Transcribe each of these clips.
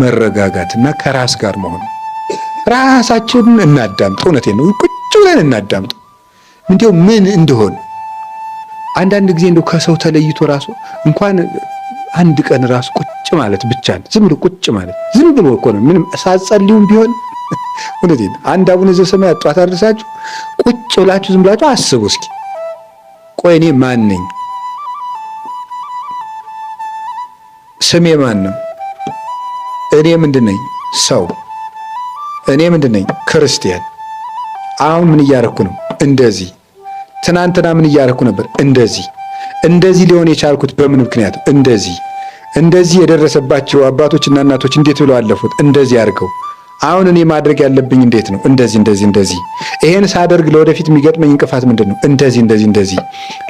መረጋጋትና ከራስ ጋር መሆን። ራሳችንን እናዳምጥ። እውነቴን ነው። ቁጭ ብለን እናዳምጥ። እንዲያው ምን እንደሆነ አንዳንድ ጊዜ እንደው ከሰው ተለይቶ ራሱ እንኳን አንድ ቀን ራሱ ቁጭ ማለት ብቻ ነው። ዝም ብሎ ቁጭ ማለት ዝም ብሎ እኮ ነው። ምንም ሳትጸልዩም ቢሆን እውነቴን አንድ አቡነ ዘበሰማያት ጧት አድርሳችሁ ቁጭ ብላችሁ ዝም ብላችሁ አስቡ እስኪ። ቆይ እኔ ማን ነኝ? ስሜ ማን ነው? እኔ ምንድነኝ? ሰው። እኔ ምንድነኝ? ክርስቲያን። አሁን ምን እያረኩ ነው? እንደዚህ። ትናንትና ምን እያረኩ ነበር? እንደዚህ። እንደዚህ ሊሆን የቻልኩት በምን ምክንያት? እንደዚህ የደረሰባቸው አባቶችና እናቶች እንዴት ብለው አለፉት? እንደዚህ አድርገው። አሁን እኔ ማድረግ ያለብኝ እንዴት ነው? እንደዚህ። ይሄን ሳደርግ ለወደፊት የሚገጥመኝ እንቅፋት ምንድነው? እንደዚህ።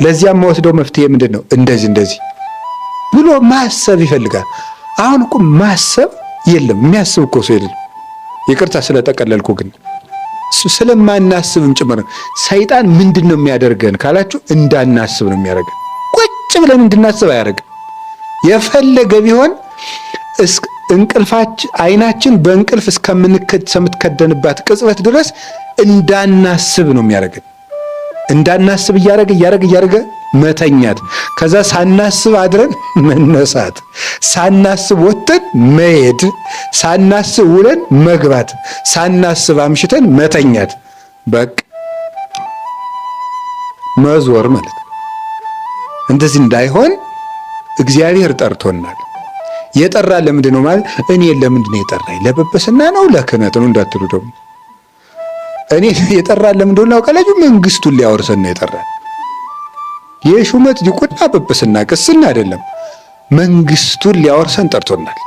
ለዚያም መወስደው መፍትሄ ምንድነው? እንደዚህ ብሎ ማሰብ ይፈልጋል። አሁን እኮ ማሰብ የለም። የሚያስብ እኮ ሰው የለም። ይቅርታ ስለጠቀለልኩ፣ ግን ስለማናስብም ጭምር ነው። ሰይጣን ምንድነው የሚያደርገን ካላችሁ እንዳናስብ ነው የሚያደርገን። ቁጭ ብለን እንድናስብ አያደርግም። የፈለገ ቢሆን እንቅልፋችን አይናችን በእንቅልፍ እስከምትከደንባት ቅጽበት ድረስ እንዳናስብ ነው የሚያደርገን። እንዳናስብ እያደረገ መተኛት፣ ከዛ ሳናስብ አድረን መነሳት፣ ሳናስብ ወጥተን መሄድ፣ ሳናስብ ውለን መግባት፣ ሳናስብ አምሽተን መተኛት፣ በቃ መዞር ማለት ነው። እንደዚህ እንዳይሆን እግዚአብሔር ጠርቶናል። የጠራን ለምንድን ነው ማለት? እኔ ለምንድን ነው የጠራኝ? ለጵጵስና ነው ለክህነት ነው እንዳትሉ ደግሞ። እኔ የጠራን ለምንድን ነው ካላችሁ መንግስቱን ሊያወርሰን ነው የጠራን። የሹመት ዲቁና ጵጵስና ቅስና አይደለም፣ መንግስቱን ሊያወርሰን ጠርቶናል።